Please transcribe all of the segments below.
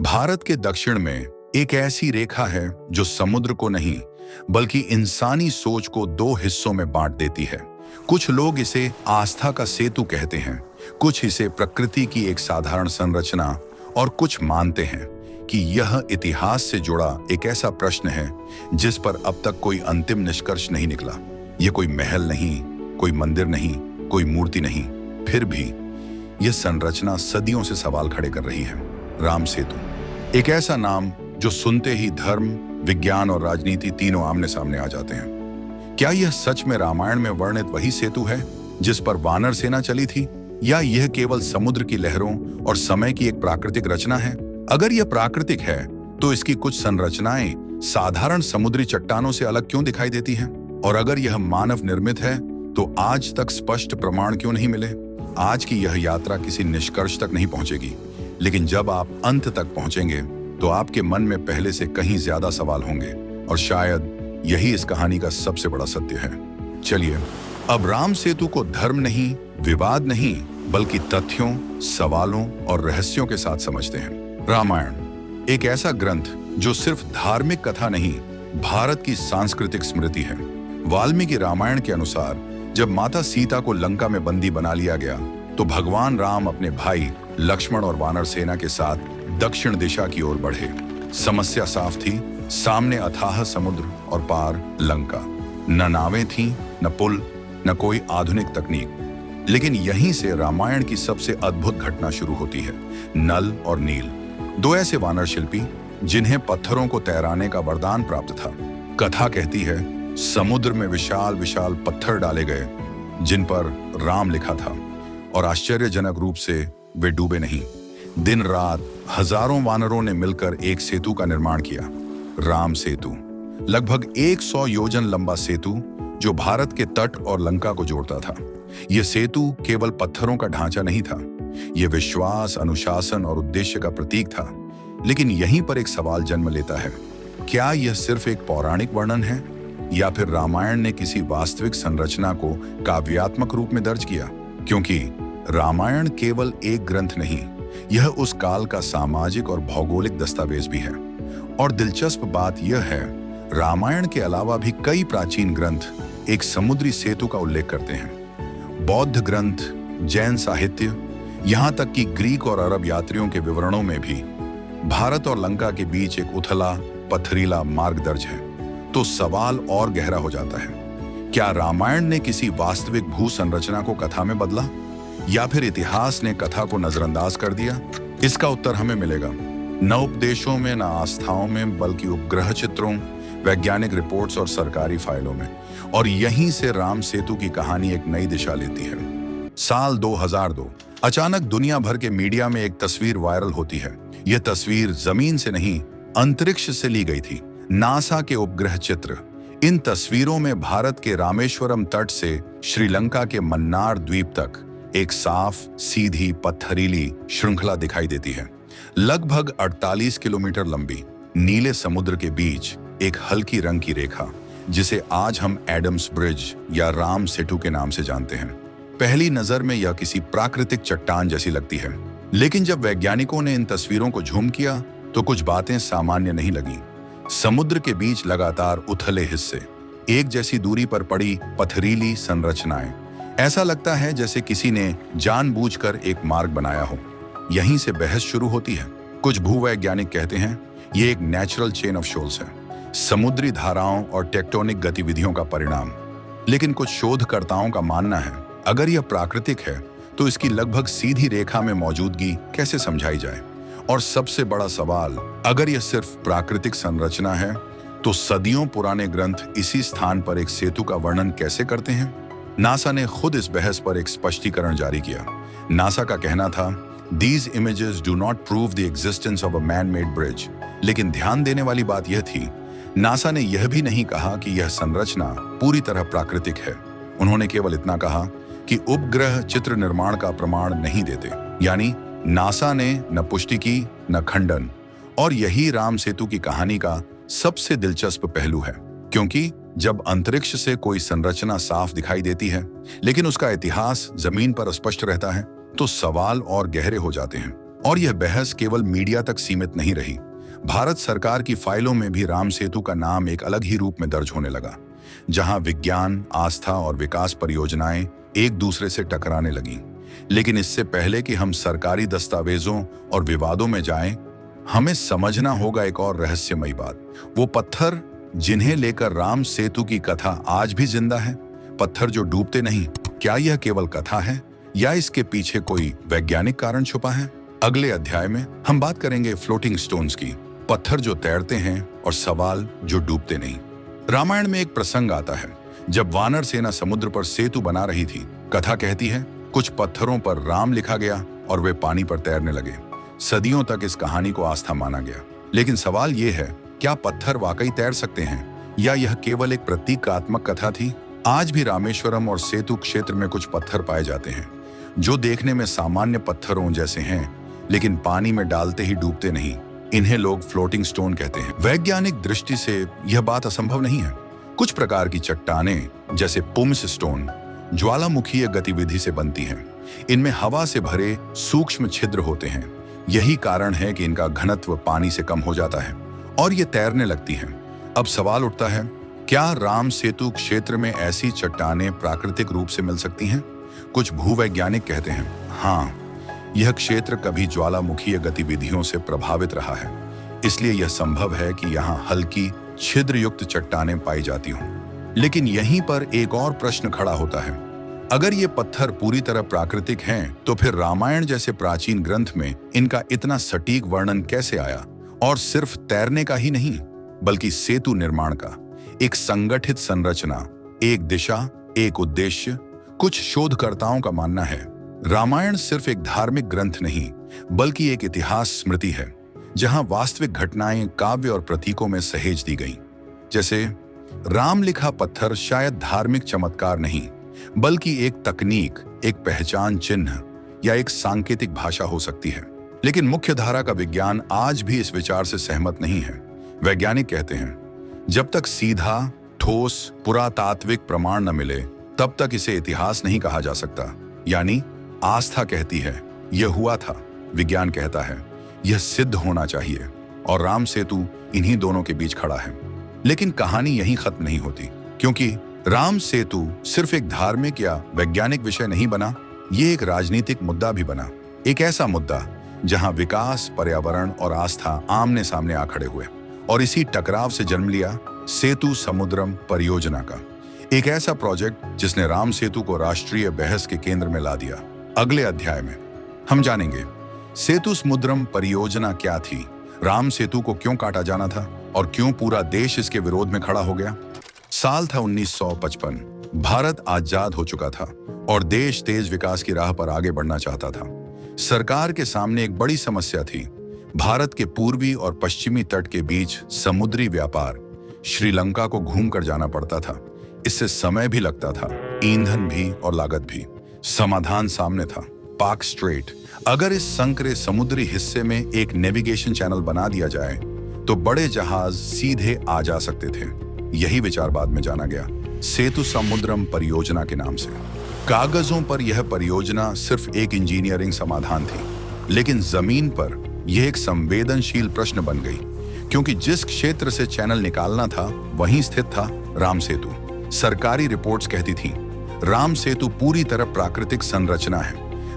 भारत के दक्षिण में एक ऐसी रेखा है जो समुद्र को नहीं बल्कि इंसानी सोच को दो हिस्सों में बांट देती है। कुछ लोग इसे आस्था का सेतु कहते हैं, कुछ इसे प्रकृति की एक साधारण संरचना और कुछ मानते हैं कि यह इतिहास से जुड़ा एक ऐसा प्रश्न है जिस पर अब तक कोई अंतिम निष्कर्ष नहीं निकला। यह कोई महल नहीं, कोई मंदिर नहीं, कोई मूर्ति नहीं, फिर भी यह संरचना सदियों से सवाल खड़े कर रही है। राम सेतु, एक ऐसा नाम जो सुनते ही धर्म, विज्ञान और राजनीति तीनों आमने सामने आ जाते हैं। क्या यह सच में रामायण में वर्णित वही सेतु है जिस पर वानर सेना चली थी, या यह केवल समुद्र की लहरों और समय की एक प्राकृतिक रचना है? अगर यह प्राकृतिक है तो इसकी कुछ संरचनाएं साधारण समुद्री चट्टानों से अलग क्यों दिखाई देती हैं? और अगर यह मानव निर्मित है तो आज तक स्पष्ट प्रमाण क्यों नहीं मिले? आज की यह यात्रा किसी निष्कर्ष तक नहीं पहुंचेगी, लेकिन जब आप अंत तक पहुंचेंगे तो आपके मन में पहले से कहीं ज्यादा सवाल होंगे, और शायद यही इस कहानी का सबसे बड़ा सत्य है। चलिए अब राम सेतु को धर्म नहीं, विवाद नहीं, बल्कि तथ्यों, सवालों और रहस्यों के साथ समझते हैं। रामायण एक ऐसा ग्रंथ जो सिर्फ धार्मिक कथा नहीं, भारत की सांस्कृतिक स्मृति है। वाल्मीकि रामायण के अनुसार जब माता सीता को लंका में बंदी बना लिया गया तो भगवान राम अपने भाई लक्ष्मण और वानर सेना के साथ दक्षिण दिशा की ओर बढ़े। समस्या साफ थी, सामने अथाह समुद्र और पार लंका। न नावें थीं, न पुल, न कोई आधुनिक तकनीक। लेकिन यहीं से रामायण की सबसे अद्भुत घटना शुरू होती है। नल और नील, दो ऐसे वानर शिल्पी जिन्हें पत्थरों को तैराने का वरदान प्राप्त था। कथा कहती है समुद्र में विशाल विशाल पत्थर डाले गए जिन पर राम लिखा था, और आश्चर्यजनक रूप से वे डूबे नहीं। दिन रात हजारों वानरों ने मिलकर एक सेतु का निर्माण किया, राम सेतु। लगभग 100 योजन लंबा सेतु जो भारत के तट और लंका को जोड़ता था। यह सेतु केवल पत्थरों का ढांचा नहीं था, यह विश्वास, अनुशासन और उद्देश्य का प्रतीक था। लेकिन यहीं पर एक सवाल जन्म लेता है, क्या यह सिर्फ एक पौराणिक वर्णन है, या फिर रामायण ने किसी वास्तविक संरचना को काव्यात्मक रूप में दर्ज किया? क्योंकि रामायण केवल एक ग्रंथ नहीं, यह उस काल का सामाजिक और भौगोलिक दस्तावेज भी है। और दिलचस्प बात यह है, रामायण के अलावा भी कई प्राचीन ग्रंथ एक समुद्री सेतु का उल्लेख करते हैं। बौद्ध ग्रंथ, जैन साहित्य, यहाँ तक कि ग्रीक और अरब यात्रियों के विवरणों में भी भारत और लंका के बीच एक उथला पथरीला मार्ग दर्ज है। तो सवाल और गहरा हो जाता है, क्या रामायण ने किसी वास्तविक भू संरचना को कथा में बदला, या फिर इतिहास ने कथा को नजरअंदाज कर दिया? इसका उत्तर हमें मिलेगा न उपदेशों में, न आस्थाओं में, बल्कि उपग्रह चित्रों, वैज्ञानिक रिपोर्ट्स और सरकारी फाइलों में। और यहीं से राम सेतु की कहानी एक नई दिशा लेती है। साल 2002 अचानक दुनिया भर के मीडिया में एक तस्वीर वायरल होती है। यह तस्वीर जमीन से नहीं, अंतरिक्ष से ली गई थी। नासा के उपग्रह चित्र। इन तस्वीरों में भारत के रामेश्वरम तट से श्रीलंका के मन्नार द्वीप तक एक साफ, सीधी, पत्थरीली श्रृंखला दिखाई देती है। लगभग 48 किलोमीटर लंबी, नीले समुद्र के बीच एक हल्की रंग की रेखा, जिसे आज हम एडम्स ब्रिज या राम सेतु के नाम से जानते हैं। पहली नजर में यह किसी प्राकृतिक चट्टान जैसी लगती है, लेकिन जब वैज्ञानिकों ने इन तस्वीरों को झूम किया तो कुछ बातें सामान्य नहीं लगी। समुद्र के बीच लगातार उथले हिस्से, एक जैसी दूरी पर पड़ी पथरीली संरचनाएं। ऐसा लगता है जैसे किसी ने जानबूझकर एक मार्ग बनाया हो। यहीं से बहस शुरू होती है। कुछ भूवैज्ञानिक कहते हैं ये एक नेचुरल चेन ऑफ शोल्स है, समुद्री धाराओं और टेक्टोनिक गतिविधियों का परिणाम। लेकिन कुछ शोधकर्ताओं का मानना है अगर यह प्राकृतिक है तो इसकी लगभग सीधी रेखा में मौजूदगी कैसे समझाई जाए? और सबसे बड़ा सवाल, अगर यह सिर्फ प्राकृतिक संरचना है तो सदियों पुराने ग्रंथ इसी स्थान पर एक सेतु का वर्णन कैसे करते हैं? नासा ने खुद इस बहस पर एक स्पष्टीकरण जारी किया। नासा का कहना था, These images do not prove the existence of a man-made bridge। लेकिन ध्यान देने वाली बात यह थी, नासा ने यह भी नहीं कहा कि यह संरचना पूरी तरह प्राकृतिक है। उन्होंने केवल इतना कहा कि उपग्रह चित्र निर्माण का प्रमाण नहीं देते। यानी नासा ने न पुष्टि की न खंडन। और यही राम सेतु की कहानी का सबसे दिलचस्प पहलू है, क्योंकि जब अंतरिक्ष से कोई संरचना साफ दिखाई देती है लेकिन उसका इतिहास जमीन पर स्पष्ट रहता है तो सवाल और गहरे हो जाते हैं। और यह बहस केवल मीडिया तक सीमित नहीं रही। भारत सरकार की फाइलों में भी राम सेतु का नाम एक अलग ही रूप में दर्ज होने लगा, जहां विज्ञान, आस्था और विकास परियोजनाएं एक दूसरे से टकराने लगीं। लेकिन इससे पहले कि हम सरकारी दस्तावेजों और विवादों में जाएं, हमें समझना होगा एक और रहस्यमयी बात। वो पत्थर जिन्हें लेकर राम सेतु की कथा आज भी जिंदा है, पत्थर जो डूबते नहीं, क्या यह केवल कथा है या इसके पीछे कोई वैज्ञानिक कारण छुपा है? अगले अध्याय में हम बात करेंगे फ्लोटिंग स्टोन्स की, पत्थर जो तैरते हैं और सवाल जो डूबते नहीं। रामायण में एक प्रसंग आता है जब वानर सेना समुद्र पर सेतु बना रही थी। कथा कहती है कुछ पत्थरों पर राम लिखा गया और वे पानी पर तैरने लगे। सदियों तक इस कहानी को आस्था माना गया, लेकिन सवाल यह है, क्या पत्थर वाकई तैर सकते हैं या यह केवल एक प्रतीकात्मक कथा थी? आज भी रामेश्वरम और सेतु क्षेत्र में कुछ पत्थर पाए जाते हैं जो देखने में सामान्य पत्थरों जैसे हैं, लेकिन पानी में डालते ही डूबते नहीं। इन्हें लोग फ्लोटिंग स्टोन कहते हैं। वैज्ञानिक दृष्टि से यह बात असंभव नहीं है। कुछ प्रकार की चट्टानें जैसे पुम्स स्टोन ज्वालामुखीय गतिविधि से बनती हैं। इनमें हवा से भरे सूक्ष्म छिद्र होते हैं। यही कारण है कि इनका घनत्व पानी से कम हो जाता है और ये तैरने लगती हैं। अब सवाल उठता है, क्या राम सेतु क्षेत्र में ऐसी चट्टानें प्राकृतिक रूप से मिल सकती हैं? कुछ भूवैज्ञानिक कहते हैं, हाँ, यह क्षेत्र कभी ज्वालामुखीय गतिविधियों से प्रभावित रहा है, इसलिए यह संभव है कि यहाँ हल्की छिद्रयुक्त चट्टानें पाई जाती हों। लेकिन यहीं पर एक और प्रश्न खड़ा होता है, अगर ये पत्थर पूरी तरह प्राकृतिक हैं, तो फिर रामायण जैसे प्राचीन ग्रंथ में इनका इतना सटीक वर्णन कैसे आया? और सिर्फ तैरने का ही नहीं, बल्कि सेतु निर्माण का, एक संगठित संरचना, एक दिशा, एक उद्देश्य। कुछ शोधकर्ताओं का मानना है रामायण सिर्फ एक धार्मिक ग्रंथ नहीं, बल्कि एक इतिहास स्मृति है, जहां वास्तविक घटनाएं काव्य और प्रतीकों में सहेज दी गईं। जैसे राम लिखा पत्थर शायद धार्मिक चमत्कार नहीं, बल्कि एक तकनीक, एक पहचान चिन्ह या एक सांकेतिक भाषा हो सकती है। लेकिन मुख्य धारा का विज्ञान आज भी इस विचार से सहमत नहीं है। वैज्ञानिक कहते हैं, जब तक सीधा, ठोस, पुरातात्विक प्रमाण न मिले, तब तक इसे इतिहास नहीं कहा जा सकता। यानी आस्था कहती है यह हुआ था, विज्ञान कहता है यह सिद्ध होना चाहिए, और राम सेतु इन्हीं दोनों के बीच खड़ा है। लेकिन कहानी यहीं खत्म नहीं होती, क्योंकि राम सेतु सिर्फ एक धार्मिक या वैज्ञानिक विषय नहीं बना, ये एक राजनीतिक मुद्दा भी बना। एक ऐसा मुद्दा जहां विकास, पर्यावरण और आस्था आमने सामने आ खड़े हुए, और इसी टकराव से जन्म लिया सेतु समुद्रम परियोजना का, एक ऐसा प्रोजेक्ट जिसने राम सेतु को राष्ट्रीय बहस के केंद्र में ला दिया। अगले अध्याय में हम जानेंगे सेतु समुद्रम परियोजना क्या थी, राम सेतु को क्यों काटा जाना था और क्यों पूरा देश इसके विरोध में खड़ा हो गया। साल था 1955। भारत आजाद हो चुका था और देश तेज विकास की राह पर आगे बढ़ना चाहता था। सरकार के सामने एक बड़ी समस्या थी, भारत के पूर्वी और पश्चिमी तट के बीच समुद्री व्यापार। श्रीलंका को घूमकर जाना पड़ता था, इससे समय भी लगता था, ईंधन भी और लागत भी। समाधान सामने था, पाक स्ट्रेट। अगर इस संकरे समुद्री हिस्से में एक नेविगेशन चैनल बना दिया जाए तो बड़े जहाज सीधे आ जा सकते थे। यही विचार बाद में जाना गया सेतु समुद्रम परियोजना के नाम से। कागजों पर यह परियोजना सिर्फ एक इंजीनियरिंग समाधान थी, लेकिन जमीन पर यह एक संवेदनशील प्रश्न बन गई, क्योंकि जिस क्षेत्र से चैनल निकालना था वहीं स्थित था राम सेतु। सरकारी रिपोर्ट्स कहती थीं, राम सेतु पूरी तरह प्राकृतिक संरचना है,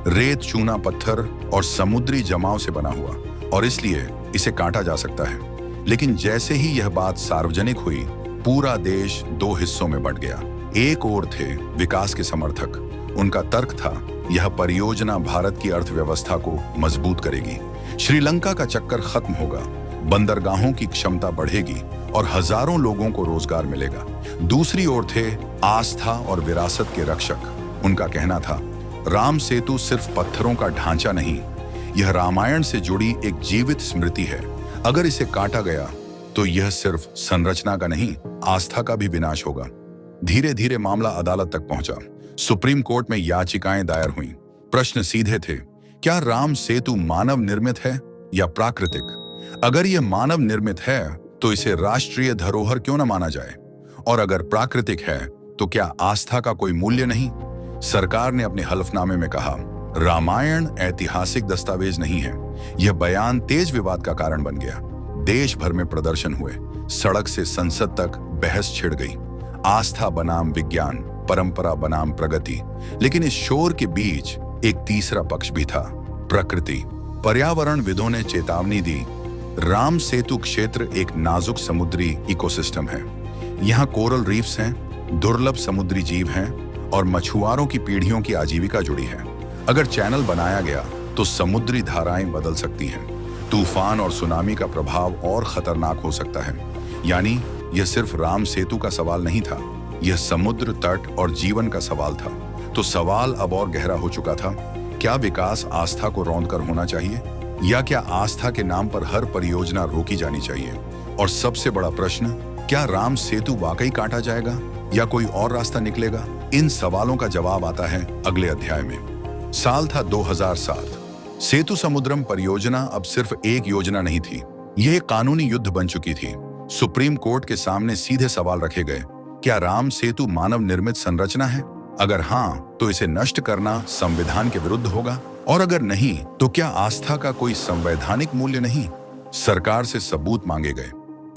रेत, चूना, पत्थर और समुद्री जमाव से बना हुआ, और इसलिए इसे काटा जा सकता है। लेकिन जैसे ही यह बात सार्वजनिक हुई, पूरा देश दो हिस्सों में बंट गया। एक ओर थे विकास के समर्थक, उनका तर्क था यह परियोजना भारत की अर्थव्यवस्था को मजबूत करेगी, श्रीलंका का चक्कर खत्म होगा, बंदरगाहों की क्षमता बढ़ेगी और हजारों लोगों को रोजगार मिलेगा। दूसरी ओर थे आस्था और विरासत के रक्षक, उनका कहना था राम सेतु सिर्फ पत्थरों का ढांचा नहीं, यह रामायण से जुड़ी एक जीवित स्मृति है। अगर इसे काटा गया तो यह सिर्फ संरचना का नहीं, आस्था का भी विनाश होगा। धीरे धीरे मामला अदालत तक पहुंचा। सुप्रीम कोर्ट में याचिकाएं दायर हुईं। प्रश्न सीधे थे, क्या राम सेतु मानव निर्मित है या प्राकृतिक? अगर यह मानव निर्मित है तो इसे राष्ट्रीय धरोहर क्यों न माना जाए, और अगर प्राकृतिक है तो क्या आस्था का कोई मूल्य नहीं? सरकार ने अपने हलफनामे में कहा, रामायण ऐतिहासिक दस्तावेज नहीं है, यह बयान तेज विवाद का कारण बन गया। देश भर में प्रदर्शन हुए, सड़क से संसद तक बहस छिड़ गई। आस्था बनाम विज्ञान, परंपरा बनाम प्रगति। लेकिन इस शोर के बीच एक तीसरा पक्ष भी था, प्रकृति। पर्यावरणविदों ने चेतावनी दी, राम सेतु क्षेत्र एक नाजुक समुद्री इकोसिस्टम है। यहाँ कोरल रीफ्स हैं, दुर्लभ समुद्री जीव हैं और मछुआरों की पीढ़ियों की आजीविका जुड़ी है। अगर चैनल बनाया गया तो समुद्री धाराएं बदल सकती हैं। तूफान और सुनामी का प्रभाव और खतरनाक हो सकता है। यानी यह सिर्फ राम सेतु का सवाल नहीं था, यह समुद्र तट और जीवन का सवाल था। तो सवाल अब और गहरा हो चुका था, क्या विकास आस्था को रौंद कर होना चाहिए, या क्या आस्था के नाम पर हर परियोजना रोकी जानी चाहिए? और सबसे बड़ा प्रश्न, क्या राम सेतु वाकई काटा जाएगा या कोई और रास्ता निकलेगा? इन सवालों का जवाब आता है अगले अध्याय में। साल था 2007। सेतु समुद्रम परियोजना अब सिर्फ एक योजना नहीं थी, यह एक कानूनी युद्ध बन चुकी थी। सुप्रीम कोर्ट के सामने सीधे सवाल रखे गए, क्या राम सेतु मानव निर्मित संरचना है? अगर हाँ, तो इसे नष्ट करना संविधान के विरुद्ध होगा, और अगर नहीं, तो क्या आस्था का कोई संवैधानिक मूल्य नहीं? सरकार से सबूत मांगे गए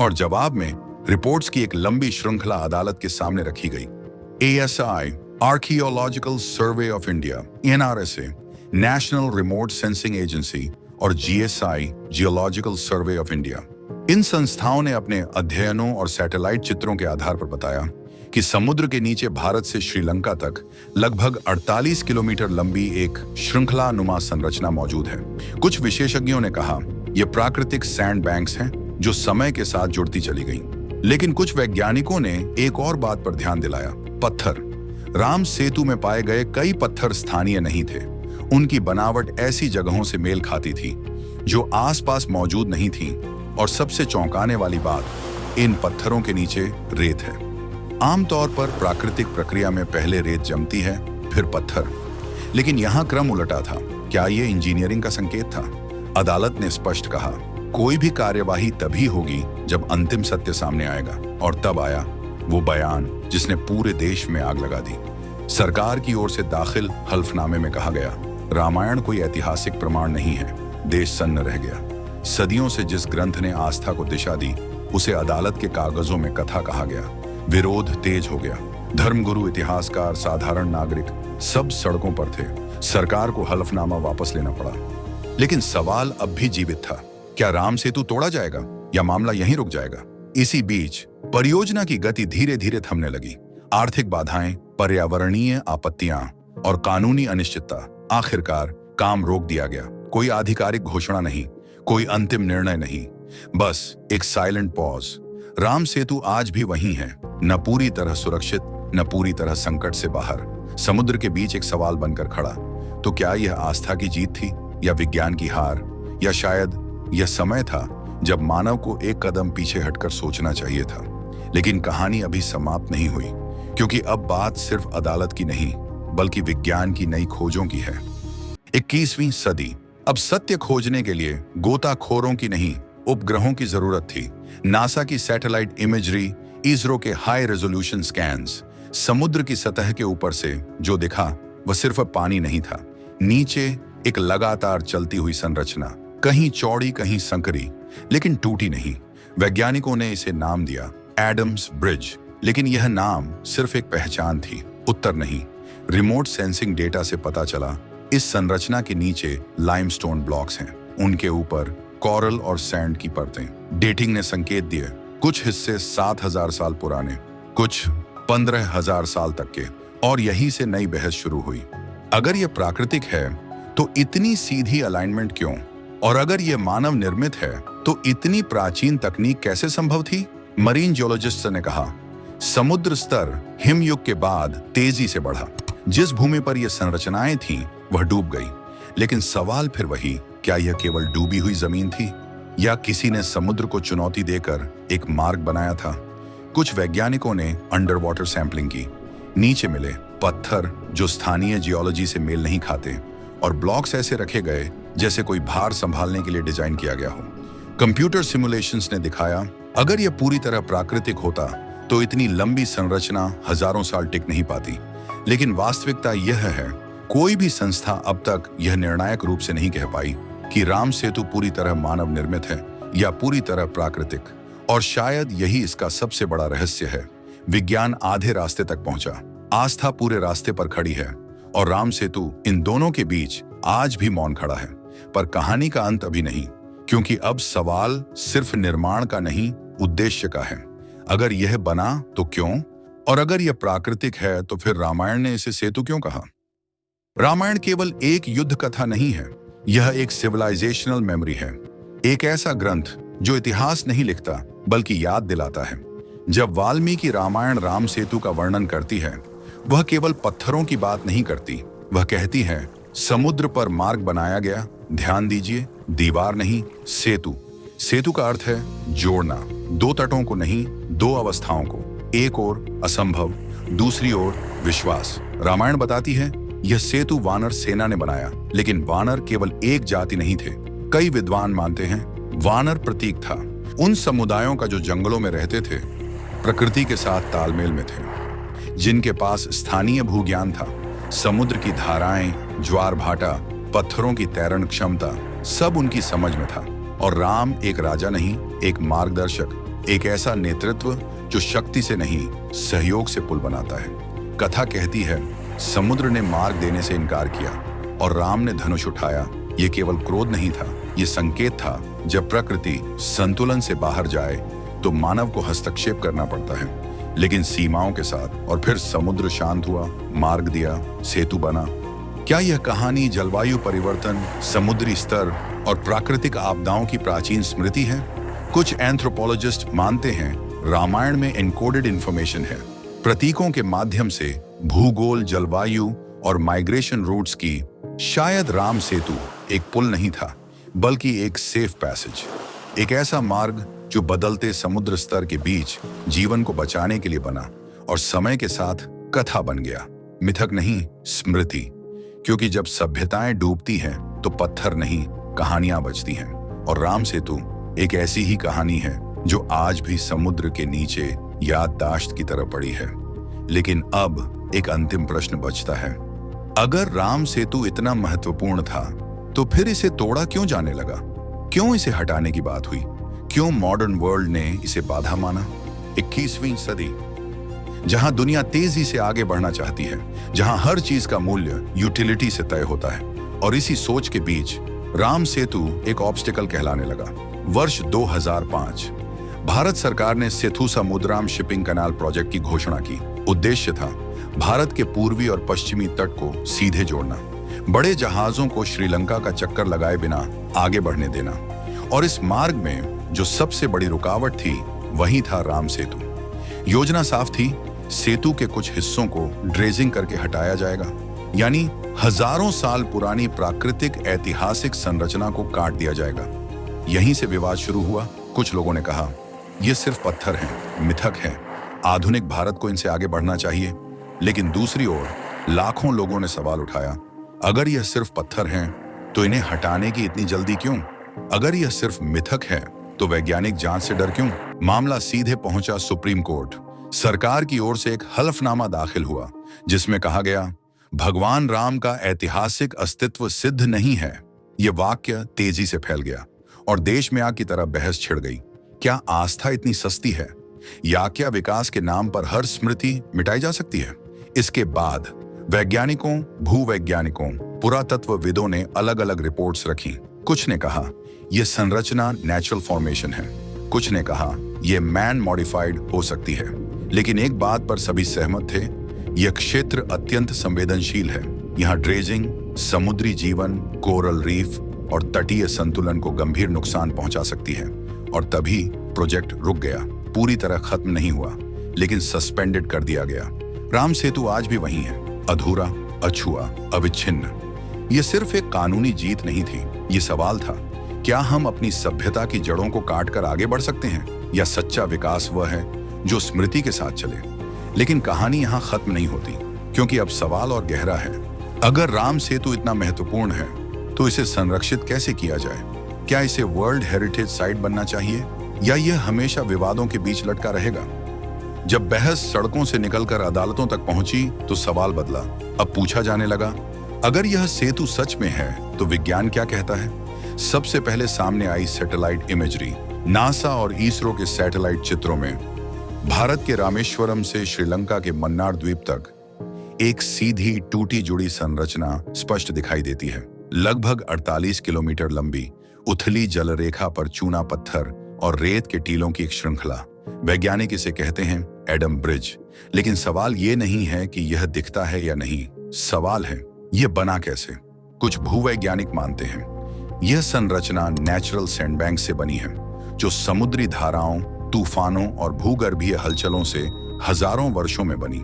और जवाब में रिपोर्ट्स की एक लंबी श्रृंखला अदालत के सामने रखी गई। ASI, archaeological survey of India, NRSA, national remote sensing agency, और GSI, geological survey of India. इन संस्थाओं ने अपने अध्ययनों और सैटेलाइट चित्रों के आधार पर बताया कि समुद्र के नीचे भारत से श्रीलंका तक लगभग 48 किलोमीटर लंबी एक श्रृंखलानुमा संरचना मौजूद है। कुछ विशेषज्ञों ने कहा ये प्राकृतिक सैंड बैंक्स हैं जो समय के साथ जुड़ती चली गईं। लेकिन कुछ वैज्ञानिकों ने एक और बात पर ध्यान दिलाया, पत्थर। राम सेतु में पाए गए कई पत्थर स्थानीय नहीं थे। उनकी बनावट ऐसी जगहों से मेल खाती थी जो आसपास मौजूद नहीं थी, और सबसे चौंकाने वाली बात, इन पत्थरों के नीचे रेत है। आमतौर पर प्राकृतिक प्रक्रिया में पहले रेत जमती है, फिर पत्थर, लेकिन यहाँ क्रम उलटा था। क्या ये इंजीनियरिंग का संकेत था? अदालत ने स्पष्ट कहा, कोई भी कार्यवाही तभी होगी जब अंतिम सत्य सामने आएगा, और तब आया वो बयान जिसने पूरे देश में आग लगा दी। सरकार की ओर से दाखिल हल्फनामे में कहा गया, रामायण कोई ऐतिहासिक प्रमाण नहीं है। देश सन्न रह गया। सदियों से जिस ग्रंथ ने आस्था को दिशा दी, उसे अदालत के कागजों में कथा कहा गया। विरोध तेज हो गया। धर्मगुरु, इतिहासकार, साधारण नागरिक सब सड़कों पर थे। सरकार को हलफनामा वापस लेना पड़ा। लेकिन सवाल अब भी जीवित था, क्या राम सेतु तोड़ा जाएगा या मामला यहीं रुक जाएगा? इसी बीच परियोजना की गति धीरे धीरे थमने लगी। आर्थिक बाधाएं, पर्यावरणीय आपत्तियां और कानूनी अनिश्चितता। आखिरकार काम रोक दिया गया। कोई आधिकारिक घोषणा नहीं, कोई अंतिम निर्णय नहीं, बस एक साइलेंट पॉज। राम सेतु आज भी वहीं है, न पूरी तरह सुरक्षित, न पूरी तरह संकट से बाहर, समुद्र के बीच एक सवाल बनकर खड़ा। तो क्या यह आस्था की जीत थी या विज्ञान की हार, या शायद यह समय था जब मानव को एक कदम पीछे हटकर सोचना चाहिए था? लेकिन कहानी अभी समाप्त नहीं हुई, क्योंकि अब बात सिर्फ अदालत की नहीं, बल्कि विज्ञान की नई खोजों की है। 21वीं सदी। अब सत्य खोजने के लिए गोताखोरों की नहीं, उपग्रहों की जरूरत थी। नासा की सैटेलाइट इमेजरी, इसरो के हाई रेजोल्यूशन स्कैन्स। समुद्र की सतह के ऊपर से जो दिखा वह सिर्फ पानी नहीं था, नीचे एक लगातार चलती हुई संरचना, कहीं चौड़ी कहीं संकरी, लेकिन टूटी नहीं। वैज्ञानिकों ने इसे नाम दिया एडम्स ब्रिज। लेकिन यह नाम सिर्फ एक पहचान थी, उत्तर नहीं। रिमोट सेंसिंग डेटा से पता चला इस संरचना के नीचे लाइमस्टोन ब्लॉक्स हैं, उनके ऊपर कोरल और सैंड की परतें। डेटिंग ने संकेत दिए, कुछ हिस्से 7000 साल पुराने, कुछ 15000 साल तक के, और यहीं से नई बहस शुरू हुई। अगर यह प्राकृतिक है तो इतनी सीधी अलाइनमेंट क्यों? और अगर यह मानव निर्मित है तो इतनी प्राचीन तकनीक कैसे संभव थी? मरीन जियोलॉजिस्ट ने कहा, समुद्र स्तर हिमयुग के बाद तेजी से बढ़ा। जिस भूमि पर यह संरचनाएं थीं, वह डूब गई। लेकिन सवाल फिर वही, क्या यह केवल डूबी हुई जमीन थी, या किसी ने समुद्र को चुनौती देकर एक मार्ग बनाया था? कुछ वैज्ञानिकों ने अंडर वाटर सैंपलिंग की। नीचे मिले पत्थर जो स्थानीय जियोलॉजी से मेल नहीं खाते, और ब्लॉक्स ऐसे रखे गए जैसे कोई भार संभालने के लिए डिजाइन किया गया हो। कंप्यूटर सिमुलेशंस ने दिखाया, अगर यह पूरी तरह प्राकृतिक होता तो इतनी लंबी संरचना हजारों साल टिक नहीं पाती। लेकिन वास्तविकता यह है, कोई भी संस्था अब तक यह निर्णायक रूप से नहीं कह पाई कि राम सेतु पूरी तरह मानव निर्मित है या पूरी तरह प्राकृतिक, और शायद यही इसका सबसे बड़ा रहस्य है। विज्ञान आधे रास्ते तक पहुंचा, आस्था पूरे रास्ते पर खड़ी है, और राम सेतु इन दोनों के बीच आज भी मौन खड़ा है। पर कहानी का अंत अभी नहीं, क्योंकि अब सवाल सिर्फ निर्माण का नहीं, उद्देश्य का है। अगर यह बना तो क्यों, और अगर यह प्राकृतिक है तो फिर रामायण ने इसे सेतु क्यों कहा? रामायण केवल एक युद्ध कथा नहीं है, यह एक सिविलाइजेशनल मेमोरी है। एक ऐसा ग्रंथ जो इतिहास नहीं लिखता बल्कि याद दिलाता है। जब वाल्मीकि रामायण राम सेतु का वर्णन करती है, वह केवल पत्थरों की बात नहीं करती, वह कहती है समुद्र पर मार्ग बनाया गया। ध्यान दीजिए, दीवार नहीं, सेतु। सेतु का अर्थ है जोड़ना, दो तटों को नहीं, दो अवस्थाओं को। एक ओर असंभव, दूसरी ओर विश्वास। रामायण बताती है यह सेतु वानर सेना ने बनाया, लेकिन वानर केवल एक जाति नहीं थे। कई विद्वान मानते हैं वानर प्रतीक था उन समुदायों का जो जंगलों में रहते थे, प्रकृति के साथ तालमेल में थे, जिनके पास स्थानीय भूज्ञान था। समुद्र की धाराएं, ज्वार भाटा, पत्थरों की तैरण क्षमता, सब उनकी समझ में था। और राम एक राजा नहीं, एक मार्गदर्शक, एक ऐसा नेतृत्व जो शक्ति से नहीं, सहयोग से पुल बनाता है। कथा कहती है समुद्र ने मार्ग देने से इनकार किया और राम ने धनुष उठाया। ये केवल क्रोध नहीं था, ये संकेत था जब प्रकृति संतुलन से बाहर जाए तो मानव को हस्तक्षेप करना पड़ता है, लेकिन सीमाओं के साथ। और फिर समुद्र शांत हुआ, मार्ग दिया, सेतु बना। क्या यह कहानी जलवायु परिवर्तन, समुद्री स्तर और प्राकृतिक आपदाओं की प्राचीन स्मृति है? कुछ एंथ्रोपोलॉजिस्ट मानते हैं रामायण में एन्कोडेड इंफॉर्मेशन है, प्रतीकों के माध्यम से भूगोल, जलवायु और माइग्रेशन रूट्स की। शायद राम सेतु एक पुल नहीं था, बल्कि एक सेफ पैसेज, एक ऐसा मार्ग जो बदलते समुद्र स्तर के बीच जीवन को बचाने के लिए बना और समय के साथ कथा बन गया। मिथक नहीं, स्मृति। क्योंकि जब सभ्यताएं डूबती हैं तो पत्थर नहीं, कहानियां बचती हैं। और राम सेतु एक ऐसी ही कहानी है जो आज भी समुद्र के नीचे याददाश्त की तरह पड़ी है। लेकिन अब एक अंतिम प्रश्न बचता है, अगर राम सेतु इतना महत्वपूर्ण था तो फिर इसे तोड़ा क्यों जाने लगा? क्यों इसे हटाने की बात हुई? क्यों मॉडर्न वर्ल्ड ने इसे बाधा माना? 21वीं सदी, जहां दुनिया तेजी से आगे बढ़ना चाहती है, जहां हर चीज का मूल्य यूटिलिटी से तय होता है, और इसी सोच के बीच राम सेतु एक ऑब्स्टिकल कहलाने लगा। वर्ष 2005 भारत सरकार ने सेतु समुद्राम शिपिंग कनाल प्रोजेक्ट की घोषणा की। उद्देश्य था भारत के पूर्वी और पश्चिमी तट को सीधे जोड़ना, बड़े जहाजों को श्रीलंका का चक्कर लगाए बिना आगे बढ़ने देना। और इस मार्ग में जो सबसे बड़ी रुकावट थी वही था राम सेतु। योजना साफ थी, सेतु के कुछ हिस्सों को ड्रेजिंग करके हटाया जाएगा, यानी हजारों साल पुरानी प्राकृतिक ऐतिहासिक संरचना को काट दिया जाएगा। यहीं से विवाद शुरू हुआ। कुछ लोगों ने कहा ये सिर्फ पत्थर हैं, मिथक हैं, आधुनिक भारत को इनसे आगे बढ़ना चाहिए। लेकिन दूसरी ओर लाखों लोगों ने सवाल उठाया, अगर यह सिर्फ पत्थर हैं तो इन्हें हटाने की इतनी जल्दी क्यों? अगर यह सिर्फ मिथक है तो वैज्ञानिक जांच से डर क्यों? मामला सीधे पहुंचा सुप्रीम कोर्ट। सरकार की ओर से एक हलफनामा दाखिल हुआ जिसमें कहा गया भगवान राम का ऐतिहासिक अस्तित्व सिद्ध नहीं है। यह वाक्य तेजी से फैल गया और देश में आग की तरह बहस छिड़ गई। क्या आस्था इतनी सस्ती है, या क्या विकास के नाम पर हर स्मृति मिटाई जा सकती है? इसके बाद वैज्ञानिकों, भूवैज्ञानिकों, पुरातत्वविदों ने अलग अलग रिपोर्ट्स रखी। कुछ ने कहा यह संरचना नेचुरल फॉर्मेशन है, कुछ ने कहा यह मैन मॉडिफाइड हो सकती है। लेकिन एक बात पर सभी सहमत थे, यह क्षेत्र अत्यंत संवेदनशील है। यहाँ ड्रेजिंग समुद्री जीवन, कोरल रीफ और तटीय संतुलन को गंभीर नुकसान पहुंचा सकती है। और तभी प्रोजेक्ट रुक गया। पूरी तरह खत्म नहीं हुआ, लेकिन सस्पेंडेड कर दिया गया। राम सेतु आज भी वही है, अधूरा, अछूआ, अविच्छिन्न। यह सिर्फ एक कानूनी जीत नहीं थी, ये सवाल था, क्या हम अपनी सभ्यता की जड़ों को काट कर आगे बढ़ सकते हैं, या सच्चा विकास वह है जो स्मृति के साथ चले? लेकिन कहानी यहाँ खत्म नहीं होती, क्योंकि अब सवाल और गहरा है। अगर राम सेतु इतना महत्वपूर्ण है तो इसे संरक्षित कैसे किया जाए? क्या इसे वर्ल्ड हेरिटेज साइट बनना चाहिए, या यह हमेशा विवादों के बीच लटका रहेगा? जब बहस सड़कों से निकलकर अदालतों तक पहुंची तो सवाल बदला। अब पूछा जाने लगा, अगर यह सेतु सच में है तो विज्ञान क्या कहता है? सबसे पहले सामने आई सैटेलाइट इमेजरी। नासा और इसरो के सैटेलाइट चित्रों में भारत के रामेश्वरम से श्रीलंका के मन्नार द्वीप तक एक सीधी टूटी जुड़ी संरचना स्पष्ट दिखाई देती है। लगभग 48 किलोमीटर लंबी उथली जलरेखा पर चूना पत्थर और रेत के टीलों की एक श्रृंखला। वैज्ञानिक इसे कहते हैं एडम ब्रिज। लेकिन सवाल ये नहीं है कि यह दिखता है या नहीं, सवाल है यह बना कैसे। कुछ भूवैज्ञानिक मानते हैं यह संरचना नेचुरल सैंडबैंक से बनी है, जो समुद्री धाराओं, तूफानों और भूगर्भीय हलचलों से हजारों वर्षों में बनी।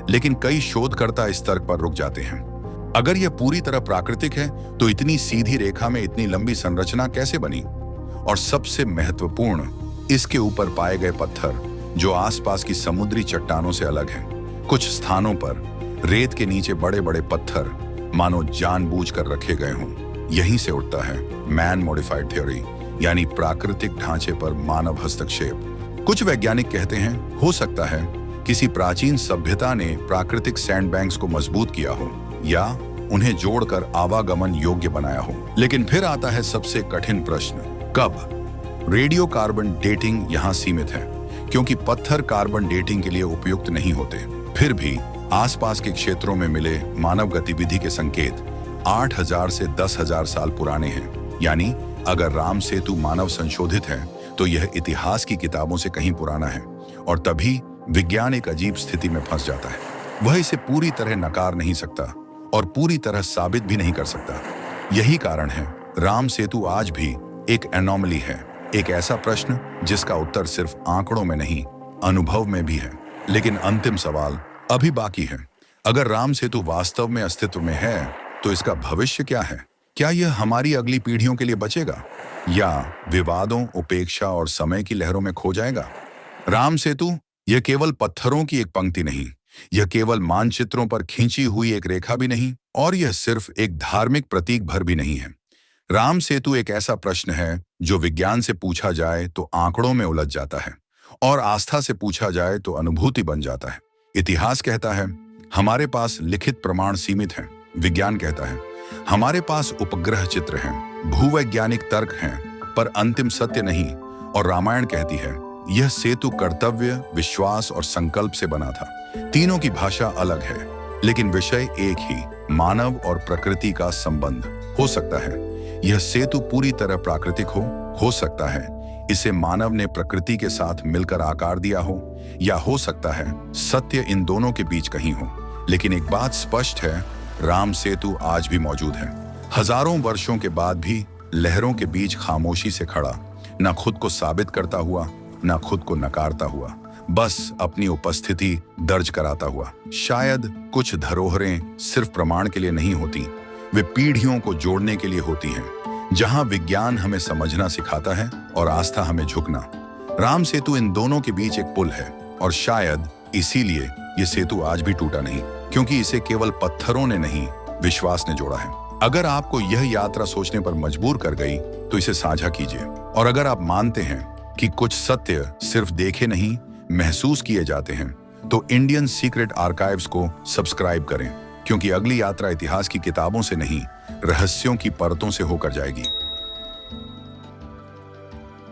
लेकिन कई शोधकर्ता इस तर्क पर रुक जाते हैं। अगर यह पूरी तरह प्राकृतिक है तो इतनी सीधी रेखा में इतनी लंबी संरचना कैसे बनी? और सबसे महत्वपूर्ण, इसके ऊपर पाए गए पत्थर जो आसपास की समुद्री चट्टानों से अलग हैं। कुछ स्थानों पर रेत के नीचे बड़े बड़े पत्थर मानो जानबूझकर रखे गए हों। यहीं से उठता है मैन मॉडिफाइड थ्योरी, यानी प्राकृतिक ढांचे पर मानव हस्तक्षेप। कुछ वैज्ञानिक कहते हैं हो सकता है किसी प्राचीन सभ्यता ने प्राकृतिक सैंडबैंक्स को मजबूत किया हो या उन्हें जोड़कर आवागमन योग्य बनाया हो। लेकिन फिर आता है सबसे कठिन प्रश्न, कब? रेडियो कार्बन डेटिंग यहाँ सीमित है, क्योंकि पत्थर कार्बन डेटिंग के लिए उपयुक्त नहीं होते। फिर भी आसपास के क्षेत्रों में मिले मानव गतिविधि के संकेत 8000 से 10,000 साल पुराने हैं। यानी अगर राम सेतु मानव संशोधित है तो यह इतिहास की किताबों से कहीं पुराना है। और तभी विज्ञान एक अजीब स्थिति में फंस जाता है। वह इसे पूरी तरह नकार नहीं सकता और पूरी तरह साबित भी नहीं कर सकता। यही कारण है राम सेतु आज भी एक एनोमली है, एक ऐसा प्रश्न जिसका उत्तर सिर्फ आंकड़ों में नहीं, अनुभव में भी है। लेकिन अंतिम सवाल अभी बाकी है। अगर राम सेतु वास्तव में अस्तित्व में है तो इसका भविष्य क्या है? क्या यह हमारी अगली पीढ़ियों के लिए बचेगा या विवादों, उपेक्षा और समय की लहरों में खो जाएगा? राम सेतु यह केवल पत्थरों की एक पंक्ति नहीं, यह केवल मानचित्रों पर खींची हुई एक रेखा भी नहीं, और यह सिर्फ एक धार्मिक प्रतीक भर भी नहीं है। राम सेतु एक ऐसा प्रश्न है जो विज्ञान से पूछा जाए तो आंकड़ों में उलझ जाता है और आस्था से पूछा जाए तो अनुभूति बन जाता है। इतिहास कहता है हमारे पास लिखित प्रमाण सीमित हैं। विज्ञान कहता है हमारे पास उपग्रह चित्र हैं, भूवैज्ञानिक तर्क हैं, पर अंतिम सत्य नहीं। और रामायण कहती है यह सेतु कर्तव्य, विश्वास और संकल्प से बना था। तीनों की भाषा अलग है, लेकिन विषय एक ही, मानव और प्रकृति का संबंध। हो सकता है यह सेतु पूरी तरह प्राकृतिक हो सकता है इसे मानव ने प्रकृति के साथ मिलकर आकार दिया हो, या हो सकता है सत्य इन दोनों के बीच कहीं हो। लेकिन एक बात स्पष्ट है, राम सेतु आज भी मौजूद है, हजारों वर्षों के बाद भी लहरों के बीच खामोशी से खड़ा, न खुद को साबित करता हुआ, न खुद को नकारता हुआ, बस अपनी उपस्थिति दर्ज कराता हुआ। शायद कुछ धरोहरें सिर्फ प्रमाण के लिए नहीं होती, वे पीढ़ियों को जोड़ने के लिए होती हैं। जहां विज्ञान हमें समझना सिखाता है और आस्था हमें झुकना। राम सेतु इन दोनों के बीच एक पुल है, और शायद इसीलिए ये सेतु आज भी टूटा नहीं, क्योंकि इसे केवल पत्थरों ने नहीं, विश्वास ने जोड़ा है। अगर आपको यह यात्रा सोचने पर मजबूर कर गई तो इसे साझा कीजिए। और अगर आप मानते हैं कि कुछ सत्य सिर्फ देखे नहीं, महसूस किए जाते हैं, तो इंडियन सीक्रेट आर्काइव्स को सब्सक्राइब करें, क्योंकि अगली यात्रा इतिहास की किताबों से नहीं, रहस्यों की परतों से होकर जाएगी।